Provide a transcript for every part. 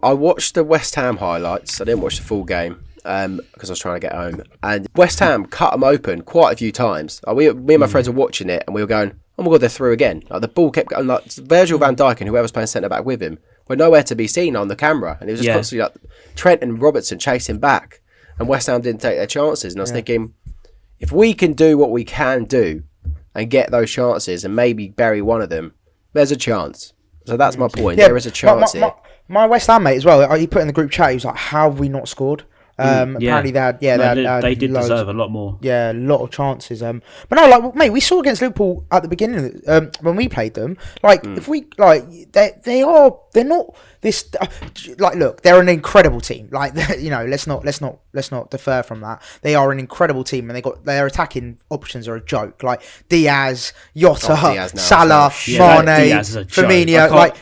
I watched the West Ham highlights. I didn't watch the full game because I was trying to get home. And West Ham cut them open quite a few times. Me and my friends were watching it, and we were going, "Oh my god, they're through again!" Like the ball kept going. Like Virgil van Dijk and whoever's playing centre back with him were nowhere to be seen on the camera, and it was just constantly like Trent and Robertson chasing back, and West Ham didn't take their chances. And I was thinking, if we can do what we can do and get those chances and maybe bury one of them, there's a chance. So that's my point. There is a chance here. My West Ham mate as well. He put in the group chat. He was like, "How have we not scored?" Apparently they did deserve a lot more. Yeah, a lot of chances. But no, like mate, we saw against Liverpool at the beginning when we played them. Like if we like, they're not this. Like look, they're an incredible team. Like let's not defer from that. They are an incredible team, and their attacking options are a joke. Like Diaz, Jota, Salah, Mane, Firmino.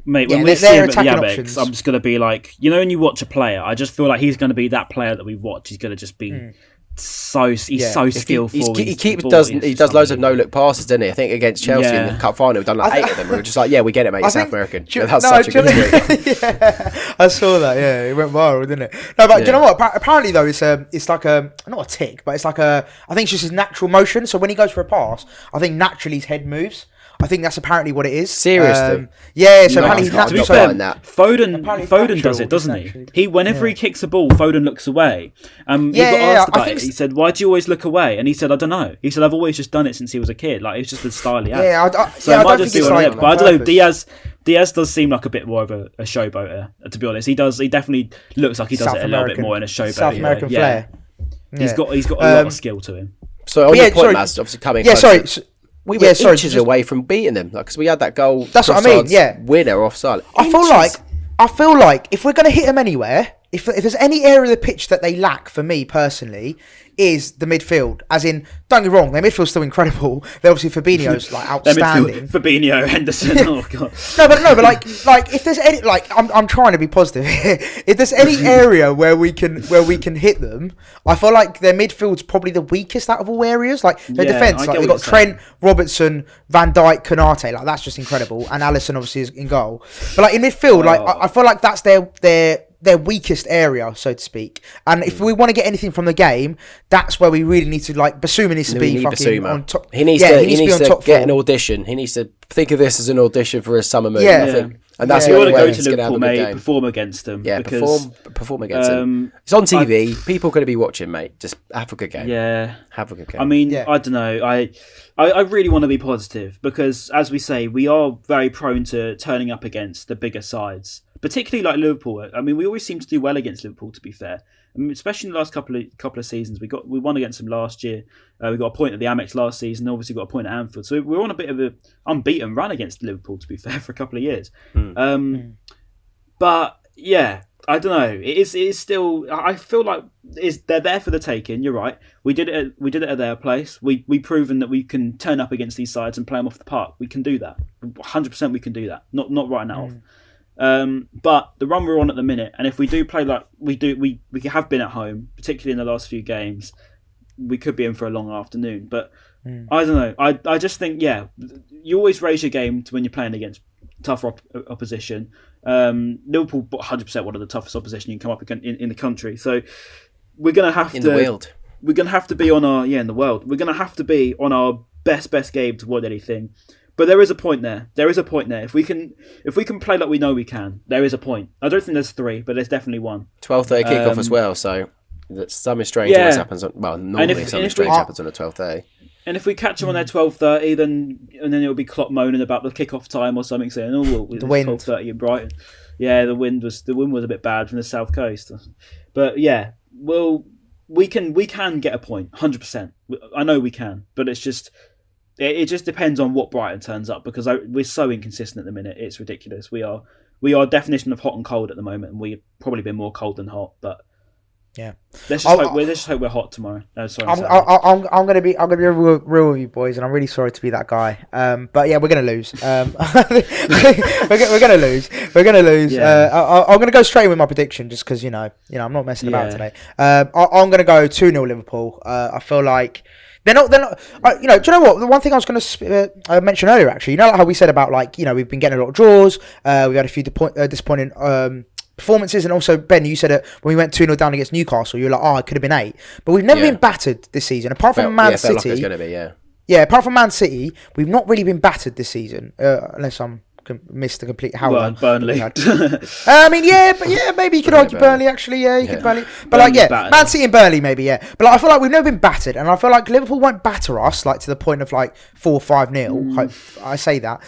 Mate, when we see him at the Amex, I'm just going to be like, when you watch a player, I just feel like he's going to be that player that we watch. He's going to just be so skillful. He does loads of no-look passes, doesn't he? I think against Chelsea in the cup final, we've done like 8 of them. We were just like, we get it, mate. You're South American. That's such a good tweet. I saw that. Yeah, it went viral, didn't it? No, but do you know what? Apparently, though, it's like a not a tick, but it's like I think it's just his natural motion. So when he goes for a pass, I think naturally his head moves. I think that's apparently what it is. Seriously? So apparently he's to be fair, Foden does it, doesn't he? Whenever he kicks the ball, Foden looks away. He got asked about it. He said, "Why do you always look away?" And he said, "I don't know." He said, "I've always just done it since he was a kid. Like it's just the style he has." I don't think it's like. But I don't know. Diaz does seem like a bit more of a showboater. To be honest, he does. He definitely looks like he does it a little bit more in a showboat. South American flair. He's got a lot of skill to him. So on your point, Maz, obviously coming. We were inches away from beating them, because we had that goal. That's what I mean. Yeah, winner offside. I feel like if we're going to hit them anywhere, if there's any area of the pitch that they lack, for me personally, is the midfield. As in, don't get me wrong, their midfield's still incredible. They're obviously Fabinho's like outstanding. Fabinho, Henderson. Oh god. No, but like if there's any I'm trying to be positive here. If there's any area where we can hit them, I feel like their midfield's probably the weakest out of all areas. Like their defence, like they've got Trent, Robertson, Van Dijk, Konate. Like that's just incredible, and Alisson obviously is in goal. But like in midfield, I feel like that's their weakest area, so to speak. And if we want to get anything from the game, that's where we really need to, like, Basuma needs to be fucking on top. He needs to get an audition. He needs to think of this as an audition for a summer movie. And that's you want to go to Liverpool, mate. Perform against them. Yeah, perform against them. It's on TV. People are going to be watching, mate. Just have a good game. Yeah, have a good game. I mean, I don't know. I really want to be positive because, as we say, we are very prone to turning up against the bigger sides, particularly like Liverpool. I mean, we always seem to do well against Liverpool, to be fair. I mean, especially in the last couple of seasons. We won against them last year. We got a point at the Amex last season. Obviously, got a point at Anfield. So we're on a bit of an unbeaten run against Liverpool, to be fair, for a couple of years. But yeah, I don't know. It is still. I feel like they're there for the taking. You're right. We did it at their place. We've proven that we can turn up against these sides and play them off the park. We can do that. 100% we can do that. Not writing that off. But the run we're on at the minute, and if we do play like we have been at home, particularly in the last few games, we could be in for a long afternoon. But I don't know. I just think, you always raise your game to when you're playing against tougher opposition. Liverpool 100% one of the toughest opposition you can come up against in the country. So we're gonna have in the world. We're gonna have to be on our in the world. We're gonna have to be on our best game to avoid anything. But there is a point there. If we can play like we know we can, there is a point. I don't think there's 3, but there's definitely 1. 12:30 kickoff as well. So something strange always happens. Normally something strange happens on a 12:30. And if we catch them on their 12:30, then it'll be Klopp moaning about the kickoff time or something, saying, "Oh, well, it's 12:30 in Brighton." Yeah, the wind was a bit bad from the south coast. But yeah, we can get a point, 100%. I know we can, but it's just. It just depends on what Brighton turns up because we're so inconsistent at the minute. It's ridiculous. We are definition of hot and cold at the moment, and we've probably been more cold than hot. But yeah, let's just hope we're hot tommow. No, sorry, I'm gonna be real with you boys, and I'm really sorry to be that guy. But yeah, we're gonna lose. We're gonna lose. Yeah. I'm gonna go straight with my prediction just because you know I'm not messing about today. I'm gonna go 2-0 Liverpool. I feel like. They're not. Do you know what? The one thing I was going to mention earlier, actually, like how we said about we've been getting a lot of draws. We've had a few disappointing performances. And also, Ben, you said it when we went 2-0 down against Newcastle, you were like, it could have been 8. But we've never been battered this season, apart from Man City. Like it was going to be, Yeah, apart from Man City, we've not really been battered this season, unless I'm missed the complete howler. Well, Burnley. I mean, maybe you could argue Burnley, actually. Yeah, you could Burnley. But Man City and Burnley, maybe, yeah. But I feel like we've never been battered, and I feel like Liverpool won't batter us, to the point of 4-5-0. I say that.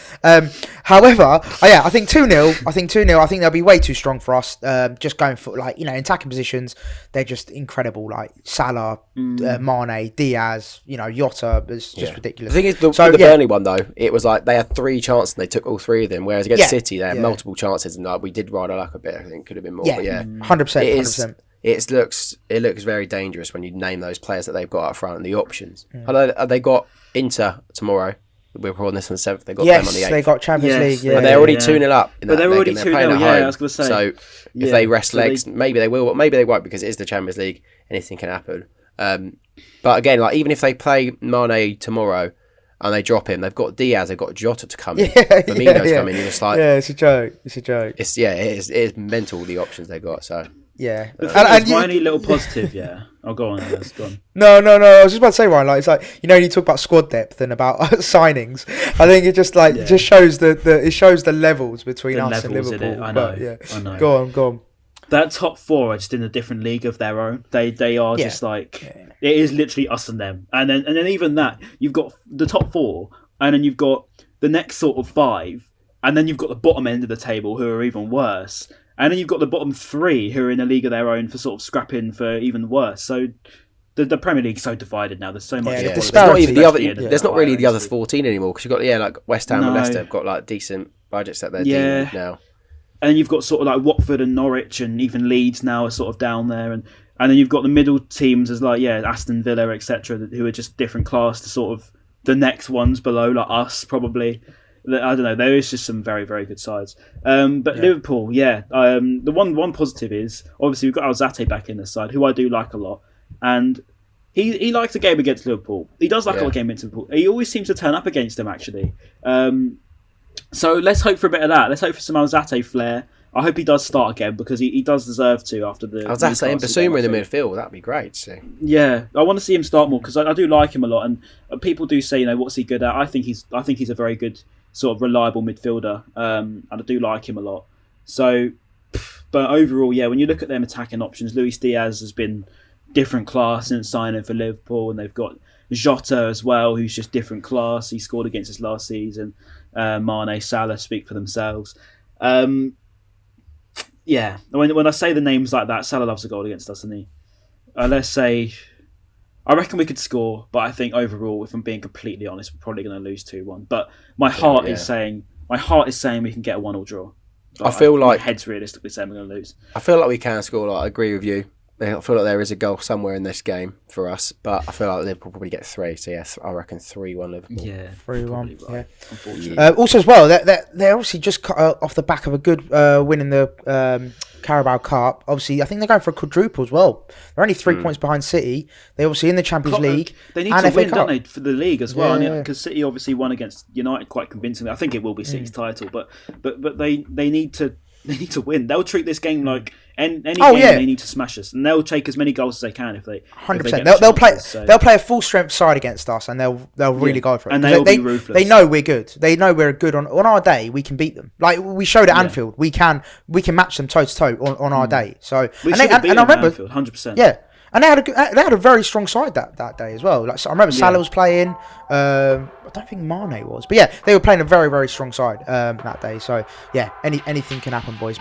However, I think 2-0. I think they'll be way too strong for us. Just going for in attacking positions, they're just incredible. Salah, Mane, Diaz, Jota is just ridiculous. The thing is, with the Burnley one though, it was they had 3 chances and they took all 3 of them. Whereas against City, they had multiple chances and we did ride our luck a bit. I think could have been more. Yeah, 100%. It looks very dangerous when you name those players that they've got up front and the options. Have they got Inter tomorrow? We're recording this on the 7th. They got them on the 8th. They got Champions League. Yeah, but they're already 2-0 up. But they're already 2-0. Yeah, I was going to say. So if they rest legs, maybe they will. Maybe they won't because it is the Champions League. Anything can happen. But again, even if they play Mane tomorrow and they drop him, they've got Diaz, they've got Jota to come in. Firmino's coming. You're just it's a joke. It is mental the options they got. So. Yeah, and my only little positive, Oh, go on, go on. No. I was just about to say, Ryan. It's you talk about squad depth and about signings. I think it just just shows it shows the levels between us and Liverpool. I know. Go on. That top 4 are just in a different league of their own. They are just it is literally us and them. And then even that, you've got the top 4, and then you've got the next sort of 5, and then you've got the bottom end of the table who are even worse. And then you've got the bottom 3 who are in a league of their own for sort of scrapping for even worse. So the Premier League's so divided now. There's so much. There's not even there's not really the other 14 anymore because you've got West Ham and Leicester have got decent budgets that they're dealing with now. And you've got sort of Watford and Norwich and even Leeds now are sort of down there, and then you've got the middle teams as Aston Villa, etc., who are just different class to sort of the next ones below, us probably. I don't know. There is just some very, very good sides. But Liverpool, the one positive is obviously we've got Alzate back in this side, who I do like a lot, and he likes a game against Liverpool. He does like a game against Liverpool. He always seems to turn up against them actually. So let's hope for a bit of that. Let's hope for some Alzate flair. I hope he does start again because he does deserve to after the. Alzate and Basuma in the midfield. That'd be great. So. Yeah, I want to see him start more because I do like him a lot, and people do say, what's he good at? I think he's a very good sort of reliable midfielder, and I do like him a lot. So, but overall, when you look at them attacking options, Luis Diaz has been different class since signing for Liverpool, and they've got Jota as well, who's just different class. He scored against us last season. Mane, Salah speak for themselves. When I say the names like that, Salah loves a goal against us, doesn't he? Let's say, I reckon we could score, but I think overall, if I'm being completely honest, we're probably going to lose 2-1. But my heart is saying we can get a 1-1 draw. But I feel my head's realistically saying we're going to lose. I feel like we can score. I agree with you. I feel like there is a goal somewhere in this game for us, but I feel like Liverpool probably get 3. So yes, I reckon 3-1 Liverpool. Yeah, 3-1. Right. Unfortunately. Also as well, they're obviously just off the back of a good win in the Carabao Cup. Obviously, I think they're going for a quadruple as well. They're only 3 points behind City. They're obviously in the Champions League. They need to win, don't they, for the league as well? Because City obviously won against United quite convincingly. I think it will be City's title, but they need to. They need to win. They'll treat this game like any game. They need to smash us, and they'll take as many goals as they can if they. 100%. They'll play a full strength side against us, and they'll really go for it. And they'll be ruthless. They know we're good. They know we're good on our day. We can beat them. Like we showed at Anfield, we can match them toe to toe on our day. So and I remember 100%. Yeah. And they had a very strong side that day as well. So I remember Salah was playing. I don't think Mane was, but they were playing a very, very strong side that day. So anything can happen, boys.